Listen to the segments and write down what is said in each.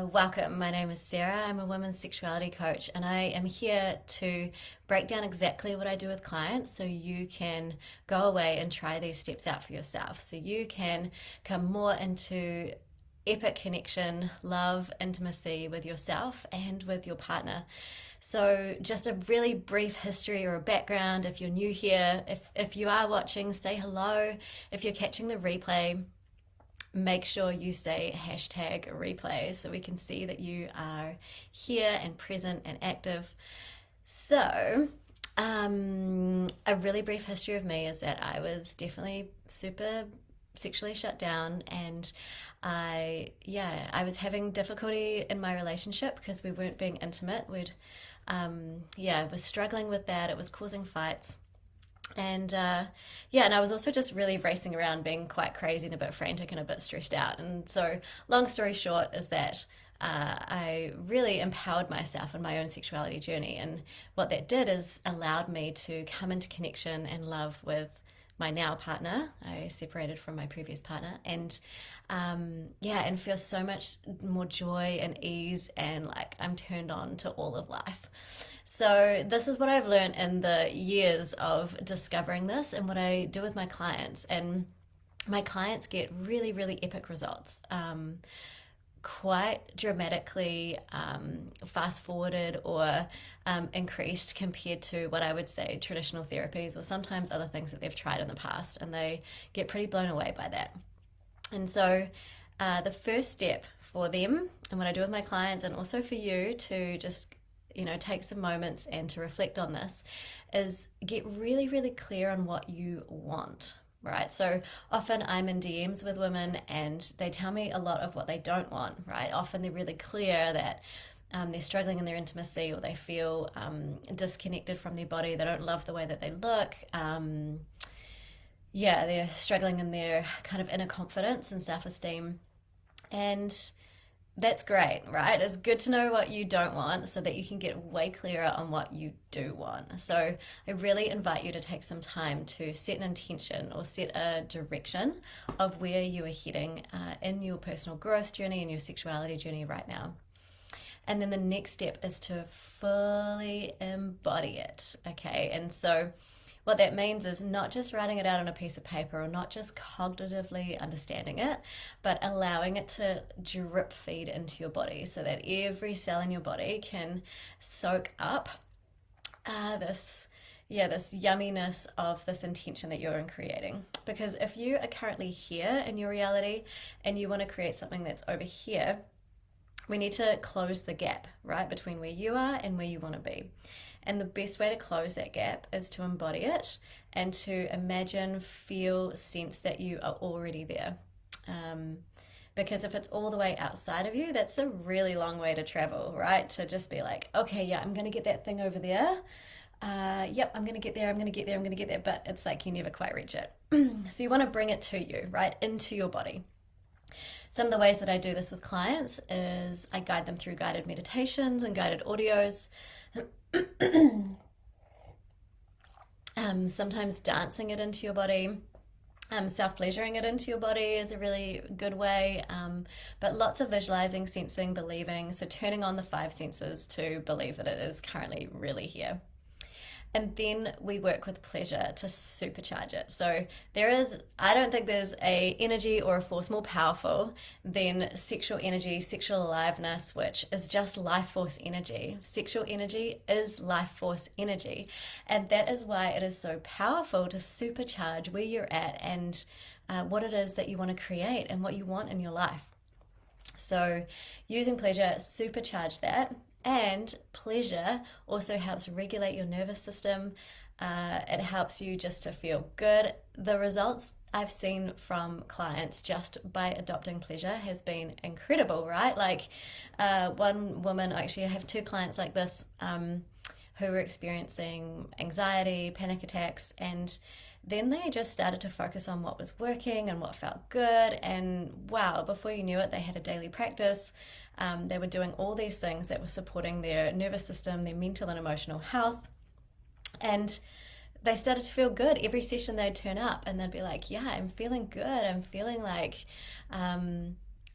Welcome. My name is Sarah. I'm a women's sexuality coach, and I am here to break down exactly what I do with clients so you can go away and try these steps out for yourself. So you can come more into epic connection, love, intimacy with yourself and with your partner. So, just a really brief history or a background if you're new here. If you are watching, say hello. If you're catching the replay, make sure you say hashtag replay so we can see that you are here and present and active. So, a really brief history of me is that I was definitely super sexually shut down, and I was having difficulty in my relationship because we weren't being intimate. Was struggling with that. It was causing fights. And I was also just really racing around, being quite crazy and a bit frantic and a bit stressed out. And so, long story short, is that I really empowered myself in my own sexuality journey. And what that did is allowed me to come into connection and love with my now partner. I separated from my previous partner, and feel so much more joy and ease, and like I'm turned on to all of life. So this is what I've learned in the years of discovering this and what I do with my clients. And my clients get really, really epic results. Quite dramatically fast forwarded or increased compared to what I would say traditional therapies or sometimes other things that they've tried in the past, and they get pretty blown away by that. And so the first step for them, and what I do with my clients, and also for you to just take some moments and to reflect on this, is get really, really clear on what you want. Right, so often I'm in DMs with women and they tell me a lot of what they don't want. Right, often they're really clear that they're struggling in their intimacy, or they feel disconnected from their body. They don't love the way that they look. They're struggling in their kind of inner confidence and self-esteem. And that's great, right? It's good to know what you don't want so that you can get way clearer on what you do want. So I really invite you to take some time to set an intention or set a direction of where you are heading in your personal growth journey and your sexuality journey right now. And then the next step is to fully embody it, okay? And so what that means is not just writing it out on a piece of paper or not just cognitively understanding it, but allowing it to drip feed into your body so that every cell in your body can soak up this yumminess of this intention that you're creating. Because if you are currently here in your reality and you want to create something that's over here, we need to close the gap, right, between where you are and where you want to be. And the best way to close that gap is to embody it and to imagine, feel, sense that you are already there. Because if it's all the way outside of you, that's a really long way to travel, right? To just be like, okay, yeah, I'm going to get that thing over there. I'm going to get there, I'm going to get there, I'm going to get there. But it's like you never quite reach it. So you want to bring it to you, right, into your body. Some of the ways that I do this with clients is I guide them through guided meditations and guided audios. Sometimes dancing it into your body. Self-pleasuring it into your body is a really good way, but lots of visualizing, sensing, believing. So turning on the five senses to believe that it is currently really here. And then we work with pleasure to supercharge it. So I don't think there's a energy or a force more powerful than sexual energy, sexual aliveness, which is just life force energy. Sexual energy is life force energy. And that is why it is so powerful to supercharge where you're at and what it is that you want to create and what you want in your life. So using pleasure, supercharge that. And pleasure also helps regulate your nervous system. It helps you just to feel good. The results I've seen from clients just by adopting pleasure has been incredible, right? Like one woman, actually I have two clients like this who were experiencing anxiety, panic attacks, and then they just started to focus on what was working and what felt good. And wow, before you knew it, they had a daily practice. They were doing all these things that were supporting their nervous system, their mental and emotional health. And they started to feel good. Every session they'd turn up and they'd be like, yeah, I'm feeling good. I'm feeling like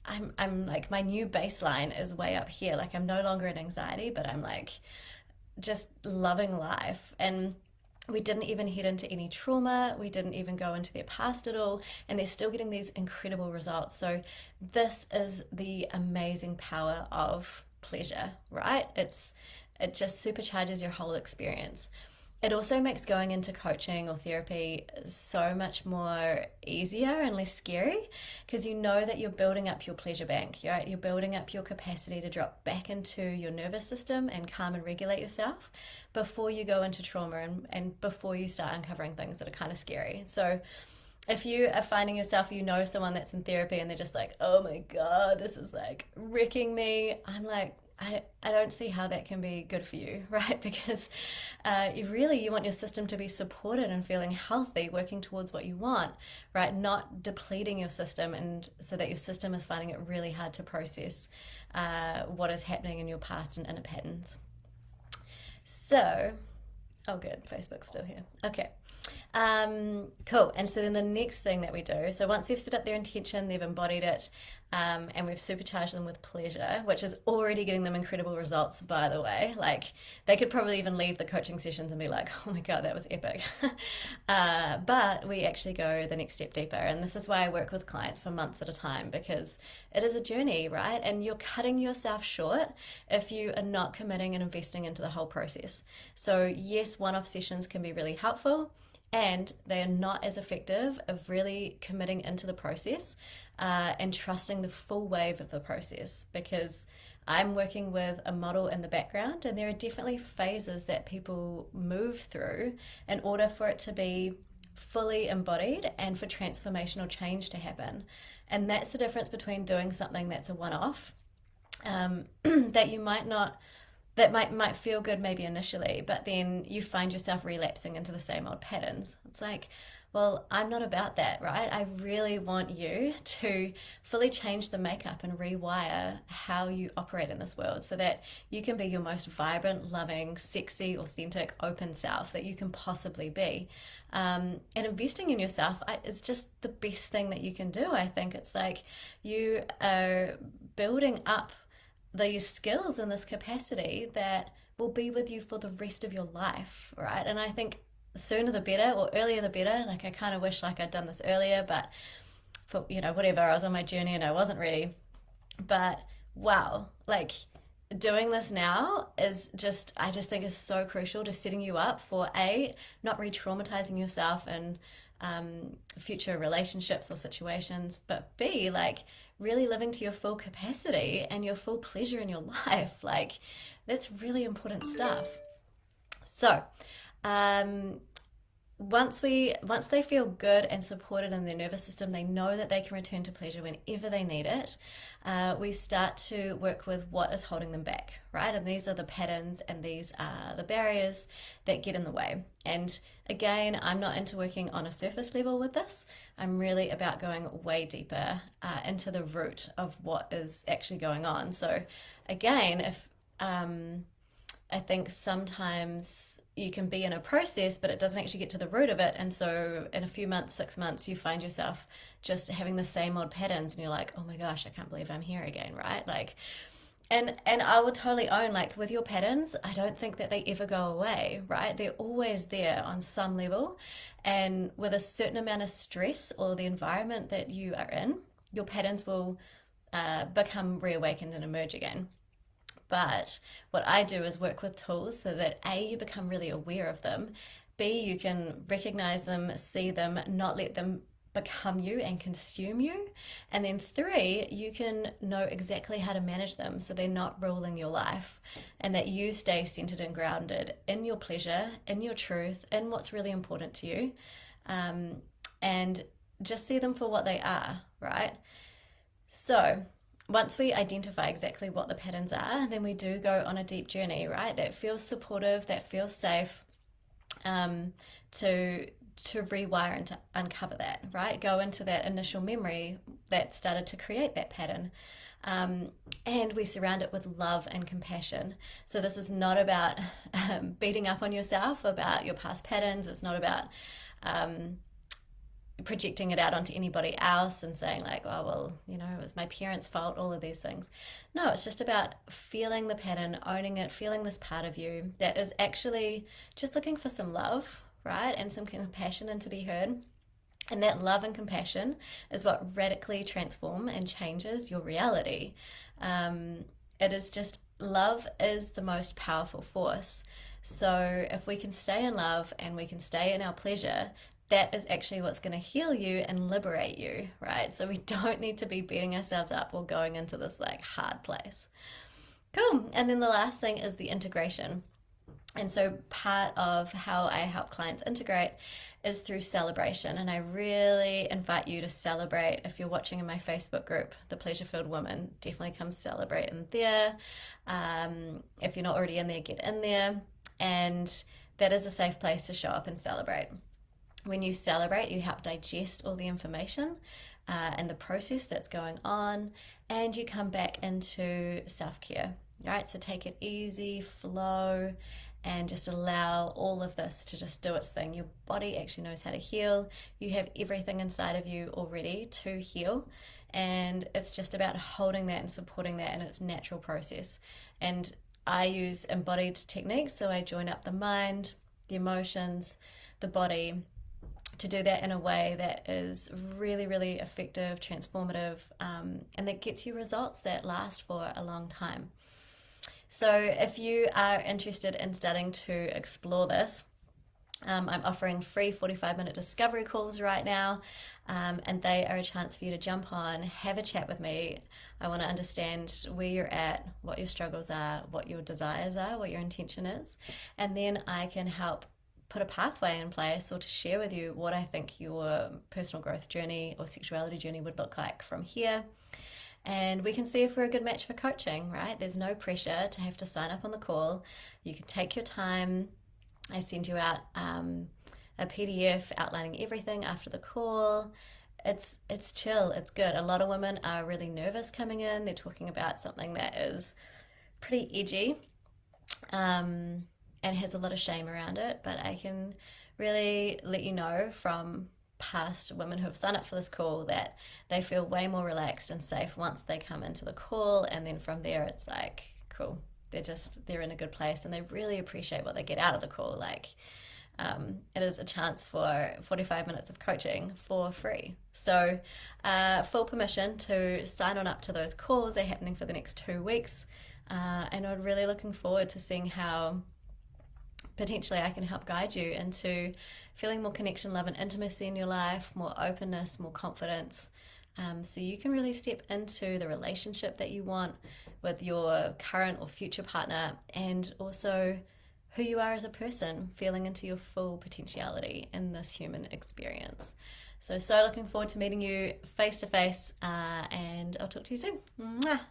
I'm like, my new baseline is way up here. Like, I'm no longer in anxiety, but I'm like just loving life. And we didn't even head into any trauma. We didn't even go into their past at all. And they're still getting these incredible results. So this is the amazing power of pleasure, right? It just supercharges your whole experience. It also makes going into coaching or therapy so much more easier and less scary, because you know that you're building up your pleasure bank, right? You're building up your capacity to drop back into your nervous system and calm and regulate yourself before you go into trauma, and before you start uncovering things that are kind of scary. So if you are finding yourself, someone that's in therapy and they're just like, oh my God, this is like wrecking me, I'm like, I don't see how that can be good for you, right? Because you want your system to be supported and feeling healthy, working towards what you want, right? Not depleting your system, and so that your system is finding it really hard to process what is happening in your past and inner patterns. So, oh good, Facebook's still here. Okay. Cool. And so then the next thing that we do, so once they've set up their intention, they've embodied it, and we've supercharged them with pleasure, which is already getting them incredible results, by the way. Like, they could probably even leave the coaching sessions and be like, oh my God, that was epic. But we actually go the next step deeper. And this is why I work with clients for months at a time, because it is a journey, right? And you're cutting yourself short if you are not committing and investing into the whole process. So yes, one-off sessions can be really helpful, and they are not as effective of really committing into the process and trusting the full wave of the process, because I'm working with a model in the background, and there are definitely phases that people move through in order for it to be fully embodied and for transformational change to happen. And that's the difference between doing something that's a one-off, that you might not that might feel good maybe initially, but then you find yourself relapsing into the same old patterns. It's like, well, I'm not about that, right? I really want you to fully change the makeup and rewire how you operate in this world, so that you can be your most vibrant, loving, sexy, authentic, open self that you can possibly be. And investing in yourself is just the best thing that you can do. I think it's like you are building up these skills and this capacity that will be with you for the rest of your life, right? And I think sooner the better, or earlier the better. Like, I kind of wish like I'd done this earlier, but for whatever, I was on my journey and I wasn't ready. But wow, like, doing this now is just, I just think is so crucial to setting you up for not re-traumatizing yourself in future relationships or situations, but B, like, really living to your full capacity and your full pleasure in your life. Like, that's really important stuff. So once they feel good and supported in their nervous system, they know that they can return to pleasure whenever they need it. We start to work with what is holding them back, right? And these are the patterns, and these are the barriers that get in the way. And again, I'm not into working on a surface level with this. I'm really about going way deeper into the root of what is actually going on. So again, if I think sometimes you can be in a process, but it doesn't actually get to the root of it. And so in a few months, 6 months, you find yourself just having the same old patterns, and you're like, oh my gosh, I can't believe I'm here again, right? Like, and I will totally own, like, with your patterns, I don't think that they ever go away, right? They're always there on some level. And with a certain amount of stress or the environment that you are in, your patterns will become reawakened and emerge again. But what I do is work with tools so that A, you become really aware of them, B, you can recognize them, see them, not let them become you and consume you, and then 3, you can know exactly how to manage them so they're not ruling your life, and that you stay centered and grounded in your pleasure, in your truth, in what's really important to you, and just see them for what they are, right? So once we identify exactly what the patterns are, then we do go on a deep journey, right? That feels supportive, that feels safe, to rewire and to uncover that, right? Go into that initial memory that started to create that pattern. And we surround it with love and compassion. So this is not about beating up on yourself about your past patterns. It's not about projecting it out onto anybody else and saying like, oh well, it was my parents' fault, all of these things. No, it's just about feeling the pattern, owning it, feeling this part of you that is actually just looking for some love, right, and some compassion and to be heard. And that love and compassion is what radically transform and changes your reality. It is just, love is the most powerful force. So if we can stay in love and we can stay in our pleasure, that is actually what's going to heal you and liberate you, right? So we don't need to be beating ourselves up or going into this like hard place. Cool. And then the last thing is the integration. And so part of how I help clients integrate is through celebration. And I really invite you to celebrate. If you're watching in my Facebook group, The Pleasure Filled Woman, definitely come celebrate in there. If you're not already in there, get in there. And that is a safe place to show up and celebrate. When you celebrate, you help digest all the information and the process that's going on, and you come back into self-care, right? So take it easy, flow, and just allow all of this to just do its thing. Your body actually knows how to heal. You have everything inside of you already to heal, and it's just about holding that and supporting that in its natural process. And I use embodied techniques, so I join up the mind, the emotions, the body, to do that in a way that is really, really effective, transformative, and that gets you results that last for a long time. So if you are interested in starting to explore this, I'm offering free 45-minute discovery calls right now, and they are a chance for you to jump on, have a chat with me. I want to understand where you're at, what your struggles are, what your desires are, what your intention is, and then I can help put a pathway in place or to share with you what I think your personal growth journey or sexuality journey would look like from here. And we can see if we're a good match for coaching, right? There's no pressure to have to sign up on the call. You can take your time. I send you out a PDF outlining everything after the call. It's chill, it's good. A lot of women are really nervous coming in. They're talking about something that is pretty edgy. And has a lot of shame around it, but I can really let you know from past women who have signed up for this call that they feel way more relaxed and safe once they come into the call, and then from there it's like, cool, they're in a good place and they really appreciate what they get out of the call. Like, it is a chance for 45 minutes of coaching for free. So full permission to sign on up to those calls. They're happening for the next 2 weeks, and I'm really looking forward to seeing how potentially I can help guide you into feeling more connection, love, and intimacy in your life, more openness, more confidence, so you can really step into the relationship that you want with your current or future partner, and also who you are as a person, feeling into your full potentiality in this human experience. So looking forward to meeting you face to face, and I'll talk to you soon. Mwah.